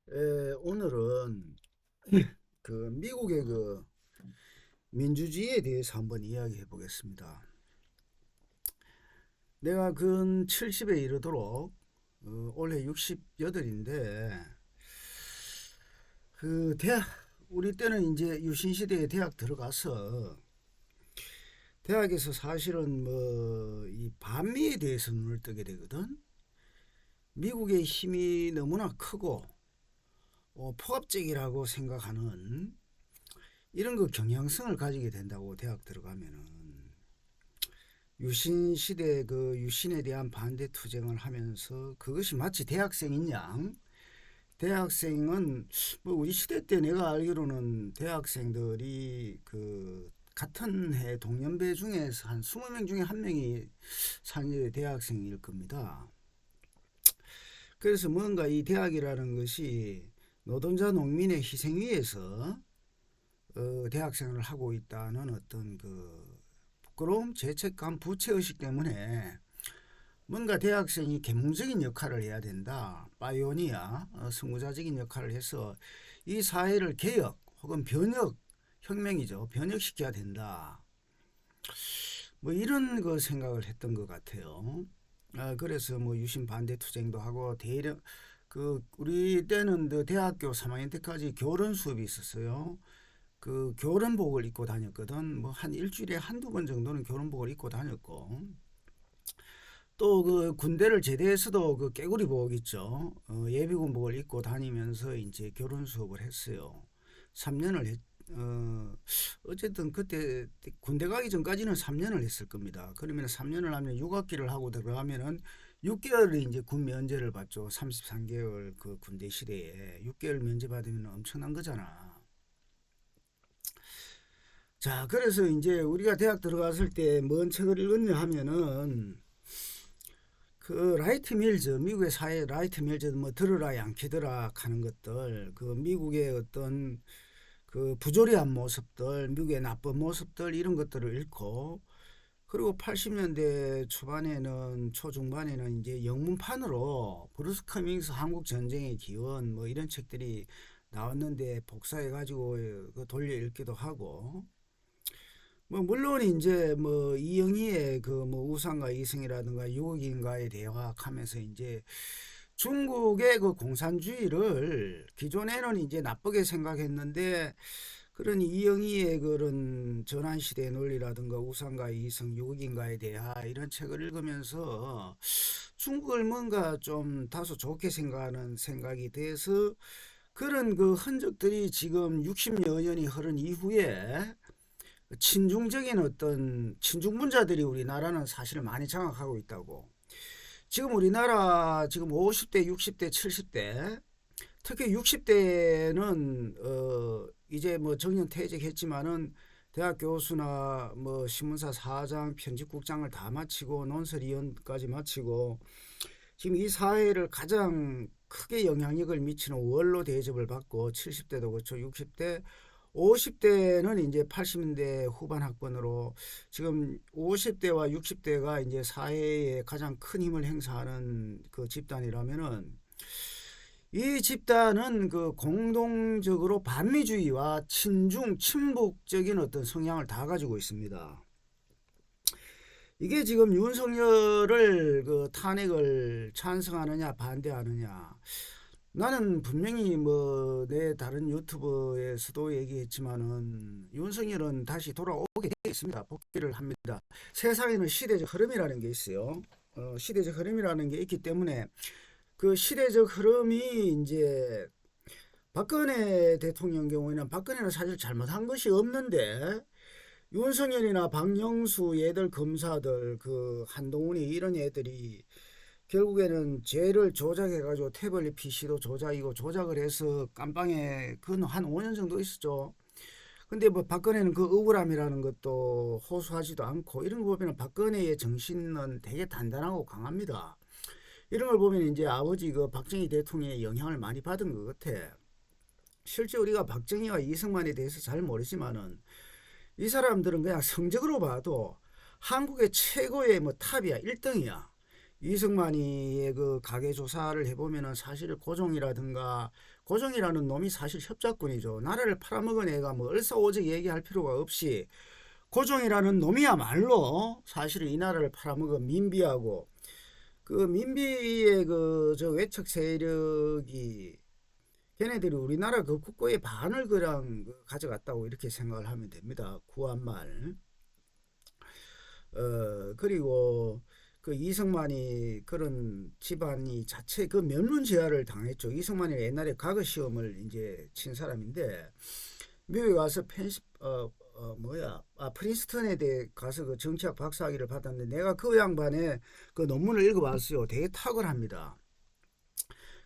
오늘은 그 미국의 그 민주주의에 대해서 한번 이야기해 보겠습니다. 내가 근 70에 이르도록 올해 68인데 그 대학 우리 때는 이제 유신 시대에 대학 들어가서 대학에서 사실은 뭐 이 반미에 대해서 눈을 뜨게 되거든. 미국의 힘이 너무나 크고 포압적이라고 생각하는 이런 그 경향성을 가지게 된다고 대학 들어가면은 유신 시대 그 유신에 대한 반대 투쟁을 하면서 그것이 마치 대학생인 양 대학생은 뭐 우리 시대 때 내가 알기로는 대학생들이 그 같은 해 동년배 중에서 한 20명 중에 한 명이 산 대학생일 겁니다. 그래서 뭔가 이 대학이라는 것이 노동자 농민의 희생 위에서 대학생을 하고 있다는 어떤 그 부끄러움, 죄책감, 부채의식 때문에 뭔가 대학생이 계몽적인 역할을 해야 된다. 파이오니아, 선구자적인 역할을 해서 이 사회를 개혁 혹은 변혁, 혁명이죠. 변혁시켜야 된다. 뭐 이런 거 생각을 했던 것 같아요. 그래서 뭐 유신 반대 투쟁도 하고 대령 그 우리 때는 그 대학교 3학년 때까지 교련 수업이 있었어요. 그 교련복을 입고 다녔거든. 뭐 한 일주일에 한두 번 정도는 교련복을 입고 다녔고 또 그 군대를 제대해서도 그 깨구리복 있죠. 예비군복을 입고 다니면서 이제 교련 수업을 했어요. 3년을 어쨌든 그때 군대 가기 전까지는 3년을 했을 겁니다. 그러면 3년을 하면 6학기를 하고 들어가면은 6개월을 이제 군 면제를 받죠. 33개월 그 군대 시대에 6개월 면제 받으면 엄청난 거잖아. 자, 그래서 이제 우리가 대학 들어갔을 때 뭔 책을 읽었냐 하면은 그 라이트 밀즈, 미국의 사회 라이트 밀즈 뭐 들으라 양키드라 하는 것들, 그 미국의 어떤 그 부조리한 모습들, 미국의 나쁜 모습들 이런 것들을 읽고 그리고 80년대 초반에는 초중반에는 이제 영문판으로 브루스 커밍스 한국 전쟁의 기원 뭐 이런 책들이 나왔는데 복사해 가지고 돌려 읽기도 하고 뭐 물론 이제 뭐 이영희의 그 뭐 우상과 이승이라든가 유국인과의 대화하면서 이제 중국의 그 공산주의를 기존에는 이제 나쁘게 생각했는데 그런 이영희의 그런 전환시대 논리라든가 우상과 이승, 유국인과의 대화 이런 책을 읽으면서 중국을 뭔가 좀 다소 좋게 생각하는 생각이 돼서 그런 그 흔적들이 지금 60여 년이 흐른 이후에 친중적인 어떤 친중분자들이 우리나라는 사실 많이 장악하고 있다고. 지금 우리나라 지금 50대, 60대, 70대 특히 60대는 이제 뭐 정년 퇴직했지만은 대학 교수나 뭐 신문사 사장, 편집국장을 다 마치고 논설위원까지 마치고 지금 이 사회를 가장 크게 영향력을 미치는 원로 대접을 받고 70대도 그렇죠. 60대 50대는 이제 80년대 후반 학번으로 지금 50대와 60대가 이제 사회에 가장 큰 힘을 행사하는 그 집단이라면은 이 집단은 그 공동적으로 반미주의와 친중 친북적인 어떤 성향을 다 가지고 있습니다. 이게 지금 윤석열을 그 탄핵을 찬성하느냐 반대하느냐 나는 분명히 뭐 내 다른 유튜브에서도 얘기했지만은 윤석열은 다시 돌아오게 되겠습니다. 복귀를 합니다. 세상에는 시대적 흐름이라는 게 있어요. 시대적 흐름이라는 게 있기 때문에 그 시대적 흐름이 이제 박근혜 대통령 경우에는 박근혜는 사실 잘못한 것이 없는데 윤석열이나 박영수 얘들 검사들 그 한동훈이 이런 애들이 결국에는 죄를 조작해가지고 태블릿 PC도 조작이고 조작을 해서 깜빵에 그건 한 5년 정도 있었죠. 근데 뭐 박근혜는 그 억울함이라는 것도 호소하지도 않고 이런 거 보면 박근혜의 정신은 되게 단단하고 강합니다. 이런 걸 보면 이제 아버지 그 박정희 대통령의 영향을 많이 받은 것 같아. 실제 우리가 박정희와 이승만에 대해서 잘 모르지만은 이 사람들은 그냥 성적으로 봐도 한국의 최고의 뭐 탑이야, 1등이야. 이승만이의 그 가계 조사를 해보면은 사실 고종이라는 놈이 사실 협작꾼이죠. 나라를 팔아먹은 애가 뭐 얼싸오직 얘기할 필요가 없이 고종이라는 놈이야말로 사실은 이 나라를 팔아먹은 민비하고 그 민비의 그 저 외척 세력이 걔네들이 우리나라 그 국고의 반을 그냥 가져갔다고 이렇게 생각을 하면 됩니다. 구한말. 그리고 그 이승만이 그런 집안이 자체 그 면문제하를 당했죠. 이승만이 옛날에 과거 시험을 이제 친 사람인데 미국에 가서 프린스턴에 대해 가서 그 정치학 박사학위를 받았는데 내가 그 양반의 그 논문을 읽어봤어요. 되게 탁월합니다.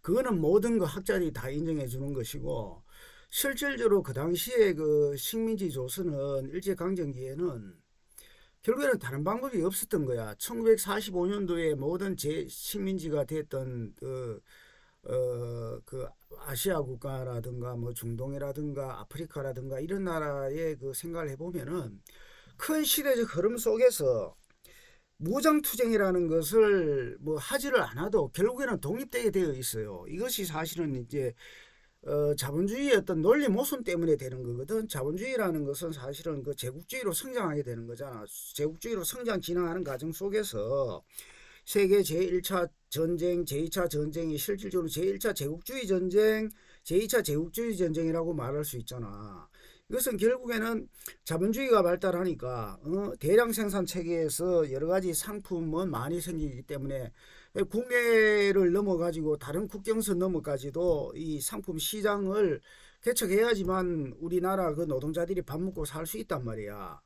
그거는 모든 그 학자들이 다 인정해 주는 것이고 실질적으로 그 당시에 그 식민지 조선은 일제강점기에는 결국에는 다른 방법이 없었던 거야. 1945년도에 모든 식민지가 됐던 그 아시아 국가라든가 뭐 중동이라든가 아프리카라든가 이런 나라의 그 생각을 해보면은 큰 시대적 흐름 속에서 무장투쟁이라는 것을 뭐 하지를 않아도 결국에는 독립되게 되어 있어요. 이것이 사실은 이제 자본주의의 어떤 논리 모순 때문에 되는 거거든. 자본주의라는 것은 사실은 그 제국주의로 성장하게 되는 거잖아. 제국주의로 성장 진화하는 과정 속에서 세계 제1차 전쟁, 제2차 전쟁이 실질적으로 제1차 제국주의 전쟁, 제2차 제국주의 전쟁이라고 말할 수 있잖아. 이것은 결국에는 자본주의가 발달하니까 대량 생산 체계에서 여러 가지 상품은 많이 생기기 때문에 국내를 넘어가지고 다른 국경선 넘어까지도 이 상품 시장을 개척해야지만 우리나라 그 노동자들이 밥 먹고 살 수 있단 말이야.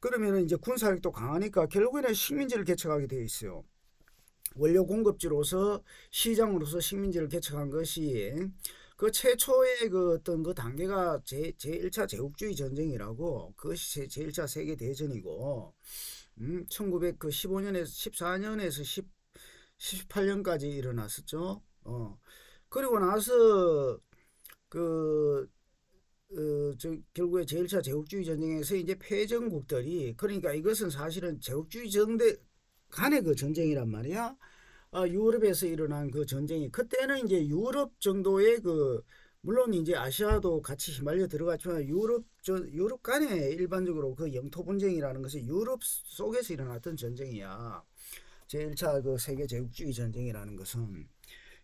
그러면은 이제 군사력도 강하니까 결국에는 식민지를 개척하게 되어 있어요. 원료 공급지로서 시장으로서 식민지를 개척한 것이 그 최초의 그 어떤 그 단계가 제1차 제국주의 전쟁이라고 그것이 제1차 세계 대전이고 1915년에서 14년에서 18년까지 일어났었죠. 그리고 나서 그 결국에 제1차 제국주의 전쟁에서 이제 패전국들이 그러니까 이것은 사실은 제국주의 정대 간의 그 전쟁이란 말이야. 유럽에서 일어난 그 전쟁이 그때는 이제 유럽 정도의 그 물론 이제 아시아도 같이 휘말려 들어갔지만 유럽 간에 일반적으로 그 영토 분쟁이라는 것이 유럽 속에서 일어났던 전쟁이야. 제1차 그 세계 제국주의 전쟁이라는 것은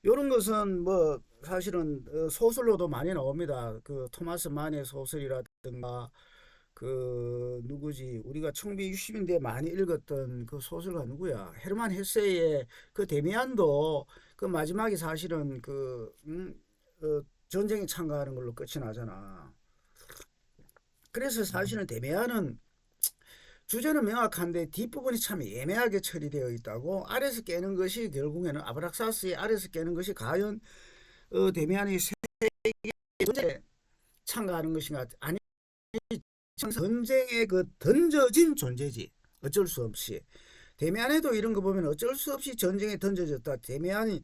이런 것은 뭐 사실은 소설로도 많이 나옵니다. 그 토마스 만의 소설이라든가 그 누구지 우리가 1960년대 많이 읽었던 그 소설가 누구야 헤르만 헤세의 그 데미안도 그 마지막에 사실은 전쟁에 참가하는 걸로 끝이 나잖아. 그래서 사실은 데미안은 주제는 명확한데 뒷부분이 참 애매하게 처리되어 있다고. 아래서 깨는 것이 결국에는 아브락사스의 아래서 깨는 것이 과연 데미안이 전쟁에 참가하는 것인가 아니 전쟁에 그 던져진 존재지. 어쩔 수 없이 데미안에도 이런 거 보면 어쩔 수 없이 전쟁에 던져졌다. 데미안이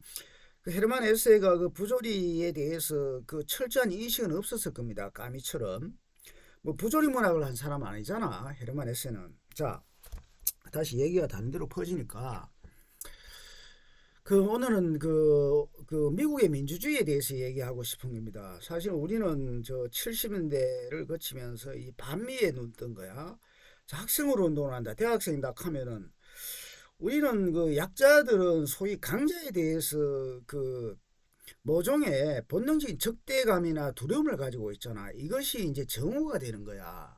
그 헤르만 헤세가 그 부조리에 대해서 그 철저한 인식은 없었을 겁니다. 까미처럼 뭐 부조리 문학을 한 사람 아니잖아 헤르만 헤세는. 자 다시 얘기가 다른 데로 퍼지니까 오늘은 미국의 민주주의에 대해서 얘기하고 싶은 겁니다. 사실 우리는 저 70년대를 거치면서 이 반미에 눈 뜬 거야. 자, 학생으로 운동을 한다. 대학생이다 하면은 우리는 그 약자들은 소위 강자에 대해서 그 모종의 본능적인 적대감이나 두려움을 가지고 있잖아. 이것이 이제 정오가 되는 거야.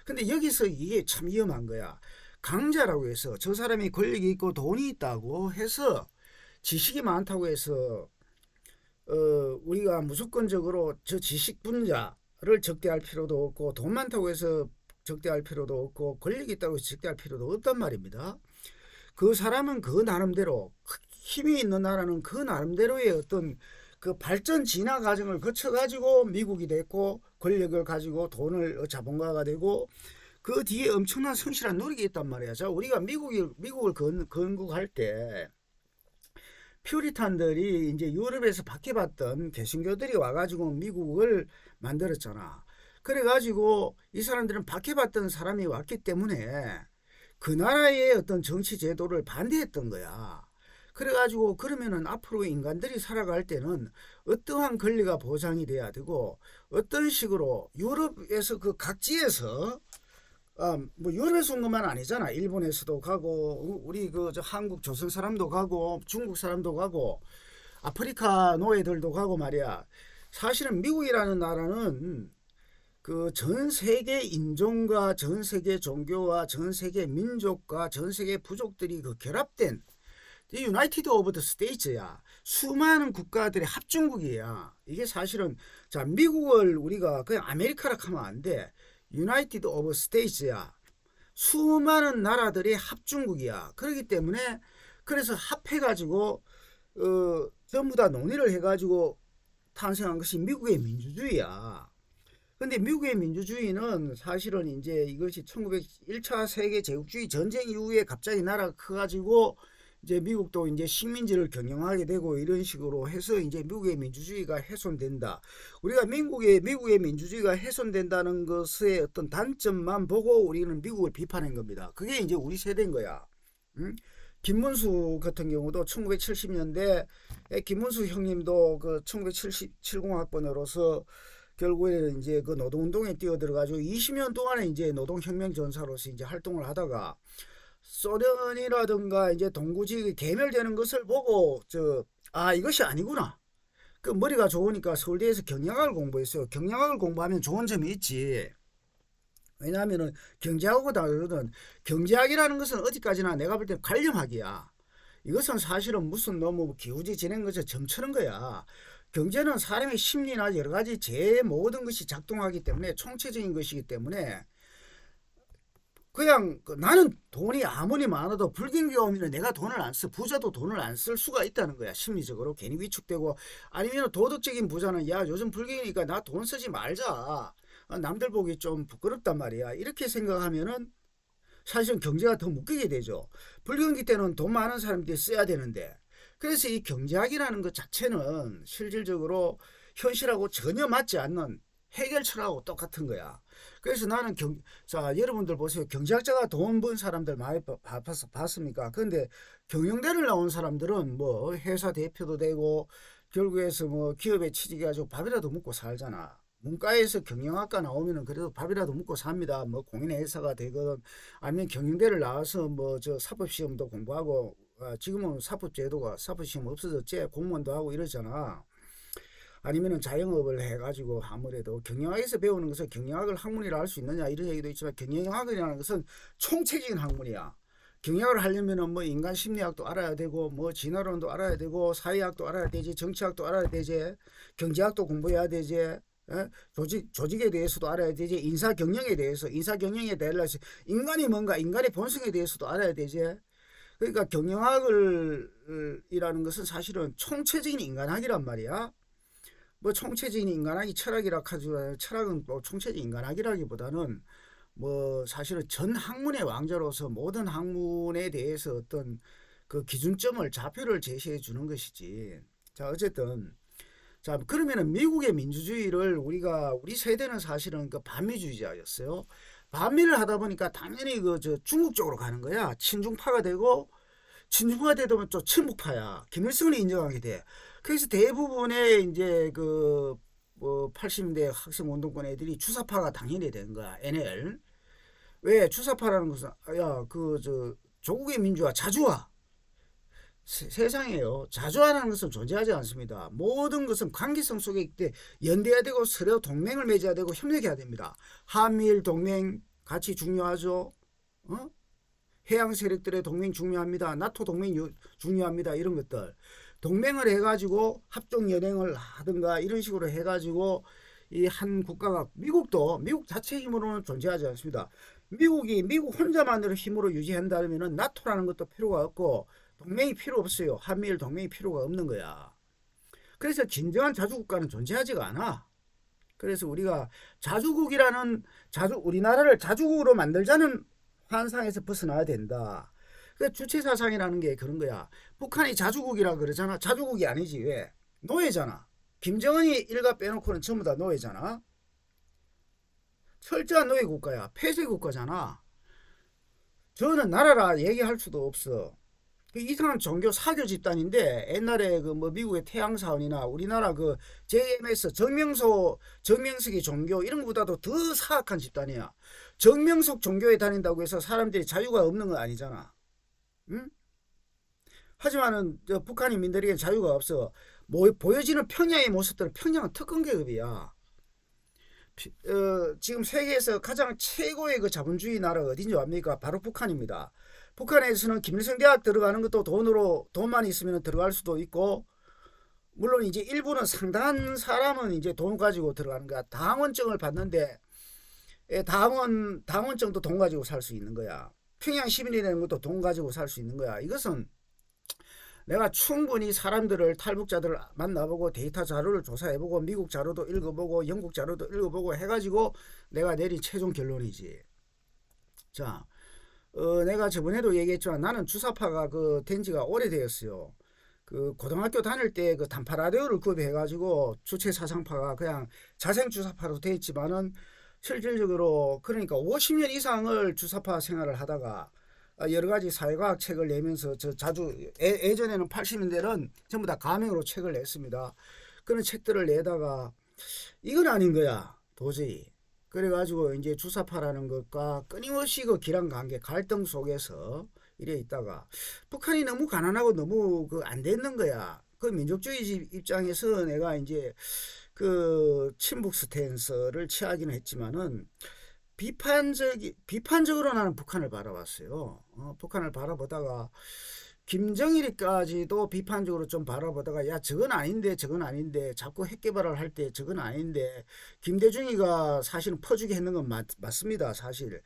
근데 여기서 이게 참 위험한 거야. 강자라고 해서 저 사람이 권력이 있고 돈이 있다고 해서 지식이 많다고 해서 우리가 무조건적으로 저 지식 분자를 적대할 필요도 없고 돈 많다고 해서 적대할 필요도 없고 권력이 있다고 해서 적대할 필요도 없단 말입니다. 그 사람은 그 나름대로 힘이 있는 나라는 그 나름대로의 어떤 그 발전 진화 과정을 거쳐가지고 미국이 됐고 권력을 가지고 돈을 자본가가 되고 그 뒤에 엄청난 성실한 노력이 있단 말이야. 자, 우리가 미국을 건국할 때 퓨리탄들이 이제 유럽에서 박해받던 개신교들이 와가지고 미국을 만들었잖아. 그래가지고 이 사람들은 박해받던 사람이 왔기 때문에 그 나라의 어떤 정치 제도를 반대했던 거야. 그래가지고 그러면은 앞으로 인간들이 살아갈 때는 어떠한 권리가 보장이 돼야 되고 어떤 식으로 유럽에서 그 각지에서 뭐 유럽에서 온 것만 아니잖아. 일본에서도 가고 우리 그 저 한국 조선 사람도 가고 중국 사람도 가고 아프리카 노예들도 가고 말이야. 사실은 미국이라는 나라는 그 전 세계 인종과 전 세계 종교와 전 세계 민족과 전 세계 부족들이 그 결합된 유나이티드 오브 더 스테이츠야. 수많은 국가들의 합중국이야. 이게 사실은 자 미국을 우리가 그냥 아메리카라 하면 안 돼. 유나이티드 오브 스테이츠야. 수많은 나라들의 합중국이야. 그렇기 때문에 그래서 합해가지고 전부 다 논의를 해가지고 탄생한 것이 미국의 민주주의야. 근데 미국의 민주주의는 사실은 이제 이것이 1901차 세계 제국주의 전쟁 이후에 갑자기 나라가 커가지고 이제 미국도 이제 식민지를 경영하게 되고 이런 식으로 해서 이제 미국의 민주주의가 훼손된다. 우리가 미국의 민주주의가 훼손된다는 것의 어떤 단점만 보고 우리는 미국을 비판한 겁니다. 그게 이제 우리 세대인 거야. 응? 김문수 같은 경우도 1970년대 김문수 형님도 그 1970학번으로서 결국에는 이제 그 노동운동에 뛰어들어가지고 20년 동안에 이제 노동혁명 전사로서 이제 활동을 하다가 소련이라든가 이제 동구지역이 개멸되는 것을 보고 이것이 아니구나. 그 머리가 좋으니까 서울대에서 경영학을 공부했어요. 경영학을 공부하면 좋은 점이 있지. 왜냐하면은 경제학하고 다르거든. 경제학이라는 것은 어디까지나 내가 볼 때 관념학이야. 이것은 사실은 무슨 너무 기우지 지낸 것에 점치는 거야. 경제는 사람의 심리나 여러 가지 제 모든 것이 작동하기 때문에 총체적인 것이기 때문에 그냥 나는 돈이 아무리 많아도 불경기업이면 내가 돈을 안 써. 부자도 돈을 안 쓸 수가 있다는 거야. 심리적으로 괜히 위축되고 아니면 도덕적인 부자는 야 요즘 불경이니까 나 돈 쓰지 말자. 남들 보기 좀 부끄럽단 말이야. 이렇게 생각하면은 사실은 경제가 더 묶이게 되죠. 불경기 때는 돈 많은 사람들이 써야 되는데 그래서 이 경제학이라는 것 자체는 실질적으로 현실하고 전혀 맞지 않는 해결철하고 똑같은 거야. 그래서 나는 자 여러분들 보세요. 경제학자가 돈 번 사람들 많이 봤습니까? 그런데 경영대를 나온 사람들은 뭐 회사 대표도 되고 결국에서 뭐 기업에 취직해가지고 밥이라도 먹고 살잖아. 문과에서 경영학과 나오면은 그래도 밥이라도 먹고 삽니다. 뭐 공인회사가 되거든 아니면 경영대를 나와서 뭐 저 사법시험도 공부하고 지금은 사법제도가 사법시험 없어졌지 공무원도 하고 이러잖아. 아니면은 자영업을 해가지고 아무래도 경영학에서 배우는 것은 경영학을 학문이라 할 수 있느냐 이런 얘기도 있지만 경영학이라는 것은 총체적인 학문이야. 경영학을 하려면은 뭐 인간 심리학도 알아야 되고 뭐 진화론도 알아야 되고 사회학도 알아야 되지 정치학도 알아야 되지 경제학도 공부해야 되지 조직에 대해서도 알아야 되지 인사경영에 대해서 인간이 뭔가 인간의 본성에 대해서도 알아야 되지. 그러니까 경영학을 이라는 것은 사실은 총체적인 인간학이란 말이야. 뭐 총체적인 인간학이 철학이라 하지만 철학은 뭐 총체적인 인간학이라기보다는 뭐 사실은 전 학문의 왕자로서 모든 학문에 대해서 어떤 그 기준점을 좌표를 제시해 주는 것이지. 자 어쨌든 자 그러면은 미국의 민주주의를 우리 세대는 사실은 그 반미주의자였어요. 반미를 하다 보니까 당연히 그 저 중국 쪽으로 가는 거야. 친중파가 되고 친중파가 되면 또 친북파야. 김일성을 인정하게 돼. 그래서 대부분의 이제 그 뭐 80년대 학생 운동권 애들이 주사파가 당연히 된 거야. NL. 왜 주사파라는 것은 야 그 저 조국의 민주화 자주화 세상에요. 자주화라는 것은 존재하지 않습니다. 모든 것은 관계성 속에 있되 연대해야 되고 서로 동맹을 맺어야 되고 협력해야 됩니다. 한미일 동맹 가치 중요하죠. 해양 세력들의 동맹 중요합니다. 나토 동맹 중요합니다. 이런 것들. 동맹을 해가지고 합동연행을 하든가 이런 식으로 해가지고 이 한 국가가 미국 자체 힘으로는 존재하지 않습니다. 미국 혼자만으로 힘으로 유지한다면은 나토라는 것도 필요가 없고 동맹이 필요 없어요. 한미일 동맹이 필요가 없는 거야. 그래서 진정한 자주국가는 존재하지가 않아. 그래서 우리가 우리나라를 자주국으로 만들자는 환상에서 벗어나야 된다. 그 주체사상이라는 게 그런 거야. 북한이 자주국이라 그러잖아. 자주국이 아니지. 왜? 노예잖아. 김정은이 일가 빼놓고는 전부 다 노예잖아. 철저한 노예 국가야. 폐쇄 국가잖아. 저는 나라라 얘기할 수도 없어. 그 이상한 종교 사교 집단인데 옛날에 그 뭐 미국의 태양사원이나 우리나라 그 JMS 정명석의 종교 이런 것보다도 더 사악한 집단이야. 정명석 종교에 다닌다고 해서 사람들이 자유가 없는 건 아니잖아. 응? 하지만은 북한 인민들에게 자유가 없어. 뭐 보여지는 평양의 모습들은 평양은 특권 계급이야. 지금 세계에서 가장 최고의 그 자본주의 나라가 어딘지 압니까? 바로 북한입니다. 북한에서는 김일성 대학 들어가는 것도 돈만 있으면 들어갈 수도 있고, 물론 이제 일부는 상당한 사람은 이제 돈 가지고 들어가는 거야. 당원증을 받는데 당원증도 돈 가지고 살 수 있는 거야. 평양 시민이 되는 것도 돈 가지고 살 수 있는 거야. 이것은 내가 충분히 사람들을 탈북자들을 만나보고 데이터 자료를 조사해보고 미국 자료도 읽어보고 영국 자료도 읽어보고 해가지고 내가 내린 최종 결론이지. 자, 내가 저번에도 얘기했지만 나는 주사파가 된 지가 오래되었어요. 그 고등학교 다닐 때 그 단파 라디오를 구입해가지고 주체 사상파가 그냥 자생 주사파로 돼 있지만은 실질적으로 그러니까 50년 이상을 주사파 생활을 하다가 여러 가지 사회과학 책을 내면서 저 자주 예전에는 80년대는 전부 다 가명으로 책을 냈습니다. 그런 책들을 내다가 이건 아닌 거야 도저히. 그래가지고 이제 주사파라는 것과 끊임없이 그 기란 관계 갈등 속에서 이래 있다가 북한이 너무 가난하고 너무 안 되는 거야. 그 민족주의 입장에서 내가 이제 그 친북 스탠스를 취하기는 했지만은 비판적으로 나는 북한을 바라봤어요. 북한을 바라보다가 김정일이까지도 비판적으로 좀 바라보다가 야 저건 아닌데 저건 아닌데 자꾸 핵 개발을 할 때 저건 아닌데 김대중이가 사실은 퍼주게 했는 건 맞습니다. 사실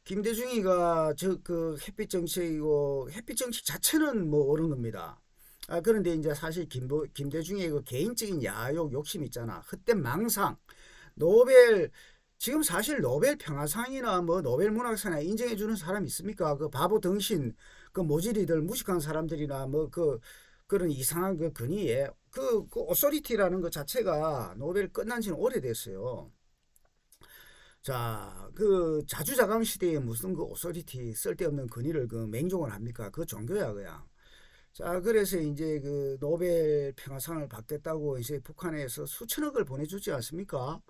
김대중이가 그 햇빛 정책이고 햇빛 정책 자체는 뭐 옳은 겁니다. 그런데 이제 사실 김대중의 그 개인적인 야욕 욕심 있잖아. 헛된 망상 노벨 지금 사실 노벨 평화상이나 뭐 노벨 문학상이나 인정해 주는 사람 있습니까? 그 바보 덩신 그 모질이들 무식한 사람들이나 뭐 그런 이상한 그 근위에 그 오소리티라는 것 자체가 노벨 끝난 지는 오래됐어요. 자, 그 자주자강 시대에 무슨 그 오소리티 쓸데없는 근위를 그 맹종을 합니까? 그 종교야 그냥. 자, 그래서 이제 그 노벨 평화상을 받겠다고 이제 북한에서 수천억을 보내주지 않습니까?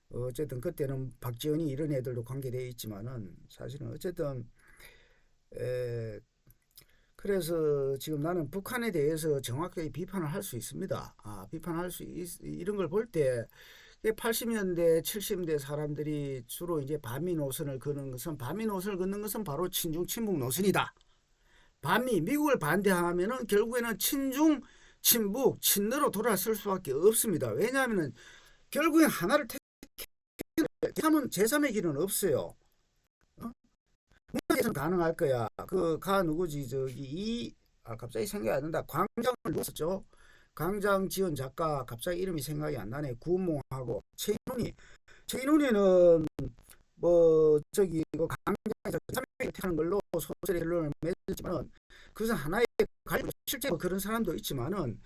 어쨌든 그때는 박지원이 이런 애들도 관계되어 있지만은 사실은 어쨌든 그래서 지금 나는 북한에 대해서 정확하게 비판을 할 수 있습니다. 비판할 수 이런 걸 볼 때 80년대, 70년대 사람들이 주로 이제 반미 노선을 걷는 것은 바로 친중 친북 노선이다. 미국을 반대하면은 결국에는 친중 친북 친러로 돌아설 수밖에 없습니다. 왜냐하면은 결국엔 하나를 택하면 제3의 길은 없어요. 문학에서는 가능할 거야. 누구지 갑자기 생각이 안 난다. 광장을 누웠었죠. 광장 지은 작가 갑자기 이름이 생각이 안 나네. 구운몽하고 최인훈이는 뭐 광장에서 300을 택하는 걸로 소설의 결론을 맺었지만은 그것은 하나의 실제로 그런 사람도 있지만은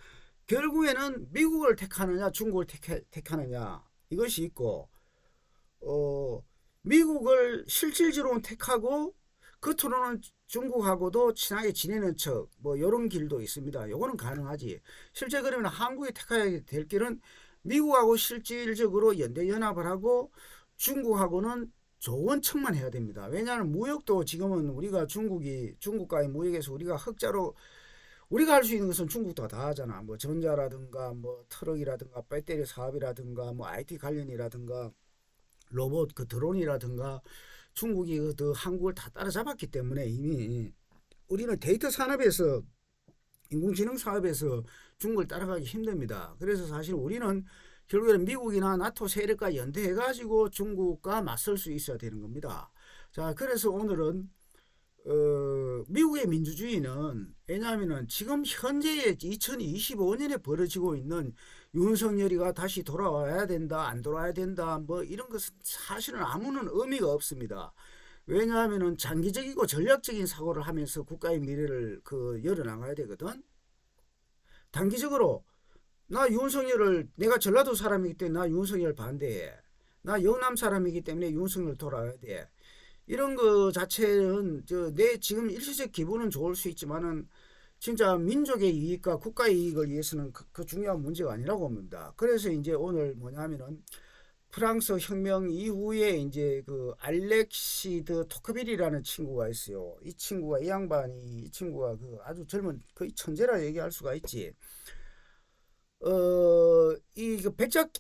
결국에는 미국을 택하느냐 중국을 택하느냐 이것이 있고 미국을 실질적으로 택하고 겉으로는 중국하고도 친하게 지내는 척 뭐 이런 길도 있습니다. 요거는 가능하지. 실제 그러면 한국이 택해야 될 길은 미국하고 실질적으로 연대연합을 하고 중국하고는 좋은 척만 해야 됩니다. 왜냐하면 무역도 지금은 우리가 중국과의 무역에서 우리가 흑자로 우리가 할 수 있는 것은 중국도 다 하잖아. 뭐 전자라든가 뭐 트럭이라든가 배터리 사업이라든가 뭐 IT 관련이라든가 로봇 드론이라든가 중국이 한국을 다 따라잡았기 때문에 이미 우리는 데이터 산업에서 인공지능 사업에서 중국을 따라가기 힘듭니다. 그래서 사실 우리는 결국에는 미국이나 나토 세력과 연대해가지고 중국과 맞설 수 있어야 되는 겁니다. 자, 그래서 오늘은 미국의 민주주의는 왜냐하면 지금 현재의 2025년에 벌어지고 있는 윤석열이가 다시 돌아와야 된다 안 돌아와야 된다 뭐 이런 것은 사실은 아무런 의미가 없습니다. 왜냐하면 장기적이고 전략적인 사고를 하면서 국가의 미래를 열어나가야 되거든. 단기적으로 내가 전라도 사람이기 때문에 나 윤석열 반대해. 나 영남 사람이기 때문에 윤석열 돌아와야 돼. 이런 거 자체는 내 지금 일시적 기분은 좋을 수 있지만은 진짜 민족의 이익과 국가의 이익을 위해서는 그 중요한 문제가 아니라고 봅니다. 그래서 이제 오늘 뭐냐면은 프랑스 혁명 이후에 이제 그 알렉시드 토크빌이라는 친구가 있어요. 이 친구가 그 아주 젊은 거의 천재라 얘기할 수가 있지. 이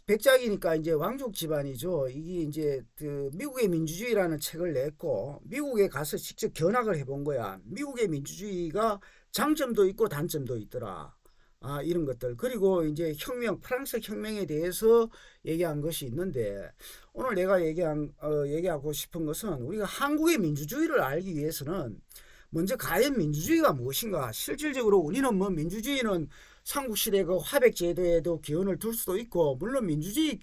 백작이니까 이제 왕족 집안이죠. 이게 이제 그 미국의 민주주의라는 책을 냈고 미국에 가서 직접 견학을 해본 거야. 미국의 민주주의가 장점도 있고 단점도 있더라. 이런 것들. 그리고 이제 프랑스 혁명에 대해서 얘기한 것이 있는데 오늘 내가 얘기하고 싶은 것은 우리가 한국의 민주주의를 알기 위해서는 먼저 과연 민주주의가 무엇인가? 실질적으로 우리는 뭐 민주주의는 삼국시대 그 화백제도에도 기원을 둘 수도 있고 물론 민주주의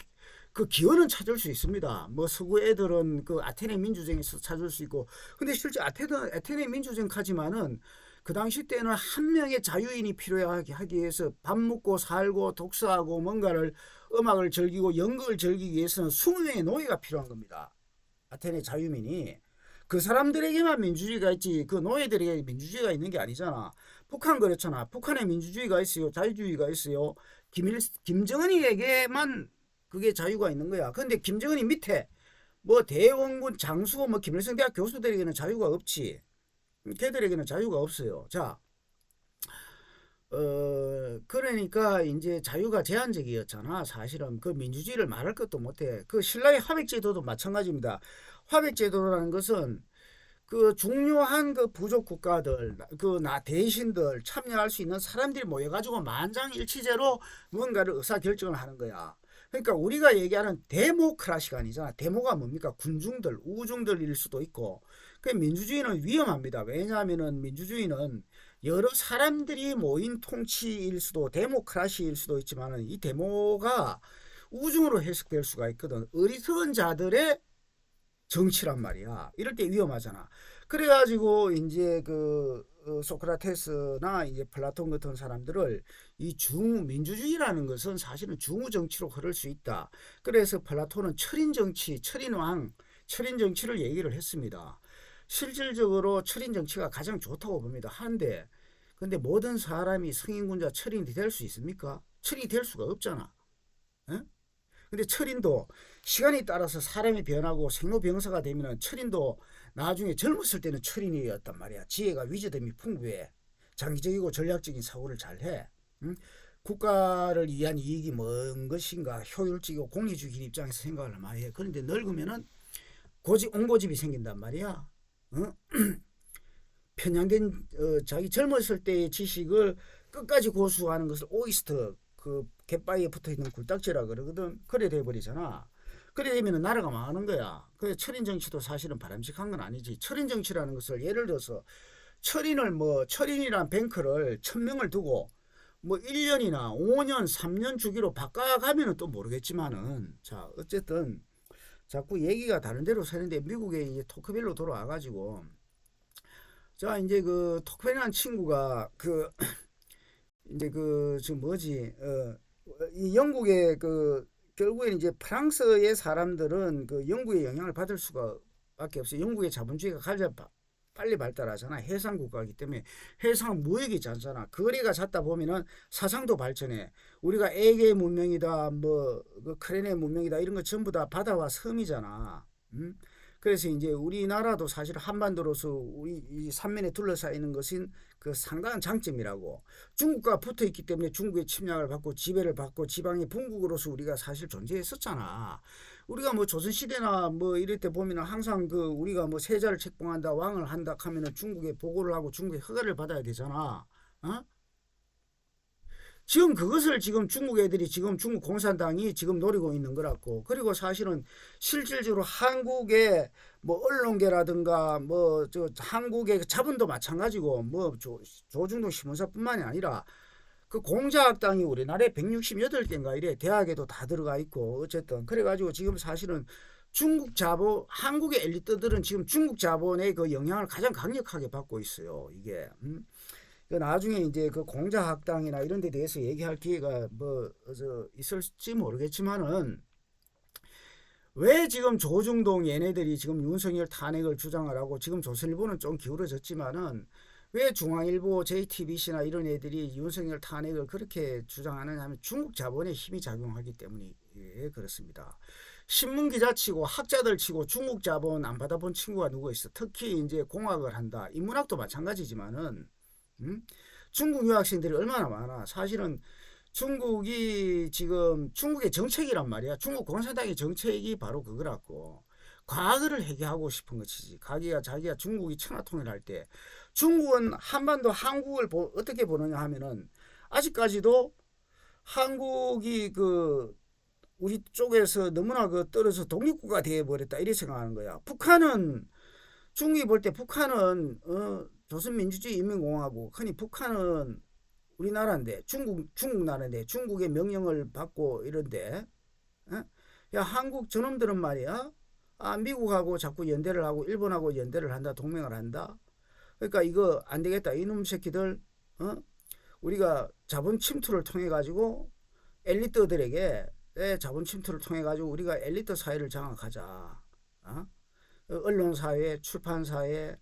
그 기원은 찾을 수 있습니다. 뭐 서구 애들은 그 아테네 민주정에서 찾을 수 있고 근데 실제 아테네 민주정까지만은 그 당시 때는 한 명의 자유인이 필요하게 하기 위해서 밥 먹고 살고 독서하고 뭔가를 음악을 즐기고 연극을 즐기기 위해서는 20명의 노예가 필요한 겁니다. 아테네 자유민이 그 사람들에게만 민주주의가 있지 그 노예들에게 민주주의가 있는 게 아니잖아. 북한 그렇잖아. 북한에 민주주의가 있어요. 자유주의가 있어요. 김정은이에게만 그게 자유가 있는 거야. 그런데 김정은이 밑에 뭐 대원군 장수 뭐 김일성 대학 교수들에게는 자유가 없지. 걔들에게는 자유가 없어요. 자, 그러니까 이제 자유가 제한적이었잖아. 사실은 그 민주주의를 말할 것도 못해. 그 신라의 화백제도도 마찬가지입니다. 화백제도라는 것은 그 중요한 그 부족 국가들, 대신들 참여할 수 있는 사람들이 모여가지고 만장일치제로 뭔가를 의사결정을 하는 거야. 그러니까 우리가 얘기하는 데모크라시가 아니잖아. 데모가 뭡니까? 군중들, 우중들일 수도 있고. 그 민주주의는 위험합니다. 왜냐하면은 민주주의는 여러 사람들이 모인 통치일 수도 데모크라시일 수도 있지만은 이 데모가 우중으로 해석될 수가 있거든. 어리석은 자들의 정치란 말이야. 이럴 때 위험하잖아. 그래가지고 이제 소크라테스나 이제 플라톤 같은 사람들을 이 민주주의라는 것은 사실은 중우 정치로 흐를 수 있다. 그래서 플라톤은 철인 정치, 철인 정치를 얘기를 했습니다. 실질적으로 철인 정치가 가장 좋다고 봅니다. 근데 모든 사람이 성인군자 철인이 될 수 있습니까? 철인이 될 수가 없잖아. 에? 근데 철인도 시간이 따라서 사람이 변하고 생로병사가 되면 철인도 나중에 젊었을 때는 철인이었단 말이야. 지혜가 위저됨이 풍부해. 장기적이고 전략적인 사고를 잘해. 응? 국가를 위한 이익이 뭔 것인가 효율적이고 공리주의 입장에서 생각을 많이 해. 그런데 늙으면은 옹고집이 생긴단 말이야. 응? 편향된 자기 젊었을 때의 지식을 끝까지 고수하는 것을 오이스터 그 갯바위에 붙어있는 굴딱지라 그러거든. 그래 돼버리잖아. 그래 되면 나라가 망하는 거야. 그래서 철인 정치도 사실은 바람직한 건 아니지. 철인 정치라는 것을 예를 들어서 철인이란 뱅크를 1000명을 두고 뭐 1년이나 5년, 3년 주기로 바꿔가면은 또 모르겠지만은 자 어쨌든 자꾸 얘기가 다른 데로 새는데 미국에 이제 토크빌로 돌아와가지고 자 이제 그 토크빌이라는 친구가 이제 이 영국의 결국엔 이제 프랑스의 사람들은 그 영국의 영향을 받을 수가 밖에 없어요. 영국의 자본주의가 가장 빨리 발달하잖아. 해상 국가이기 때문에 해상 무역이 잦잖아. 거리가 잦다 보면은 사상도 발전해. 우리가 에게 문명이다, 그 크레네 문명이다 이런 거 전부 다 바다와 섬이잖아. 그래서 이제 우리나라도 사실 한반도로서 우리 이 삼면에 둘러싸이는 것은 그 상당한 장점이라고. 중국과 붙어 있기 때문에 중국의 침략을 받고 지배를 받고 지방의 분국으로서 우리가 사실 존재했었잖아. 우리가 뭐 조선시대나 뭐 이럴 때 보면은 항상 우리가 뭐 세자를 책봉한다, 왕을 한다 하면은 중국에 보고를 하고 중국의 허가를 받아야 되잖아. 어? 지금 그것을 지금 중국 애들이 지금 중국 공산당이 지금 노리고 있는 거라고. 그리고 사실은 실질적으로 한국의 뭐 언론계라든가 뭐 한국의 자본도 마찬가지고 뭐 조중동 신문사뿐만이 아니라 그 공자학당이 우리나라에 168개인가 이래 대학에도 다 들어가 있고 어쨌든 그래가지고 지금 사실은 한국의 엘리트들은 지금 중국 자본의 그 영향을 가장 강력하게 받고 있어요. 이게. 나중에 이제 그 공자학당이나 이런 데 대해서 얘기할 기회가 있을지 모르겠지만은 왜 지금 조중동 얘네들이 지금 윤석열 탄핵을 주장을 하고 지금 조선일보는 좀 기울어졌지만은 왜 중앙일보, JTBC나 이런 애들이 윤석열 탄핵을 그렇게 주장하느냐 하면 중국 자본의 힘이 작용하기 때문에 그렇습니다. 신문 기자 치고 학자들 치고 중국 자본 안 받아본 친구가 누구 있어? 특히 이제 공학을 한다. 인문학도 마찬가지지만은 중국 유학생들이 얼마나 많아. 사실은 중국이 지금 중국의 정책이란 말이야. 중국 공산당의 정책이 바로 그거라고. 과거를 회귀하고 싶은 것이지. 자기가 중국이 천하통일할 때 중국은 한반도 한국을 어떻게 보느냐 하면은 아직까지도 한국이 우리 쪽에서 너무나 떨어져 독립국가 되어 버렸다 이렇게 생각하는 거야. 북한은 중국이 볼 때 북한은 조선민주주의 인민공화국, 흔히 북한은 우리나라인데 중국 나라인데 중국의 명령을 받고 이런데 야 한국 저놈들은 말이야 미국하고 자꾸 연대를 하고 일본하고 연대를 한다 동맹을 한다. 그러니까 이거 안 되겠다 이놈 새끼들 우리가 자본 침투를 통해 가지고 엘리트들에게 자본 침투를 통해 가지고 우리가 엘리트 사회를 장악하자. 언론 사회, 출판 사회,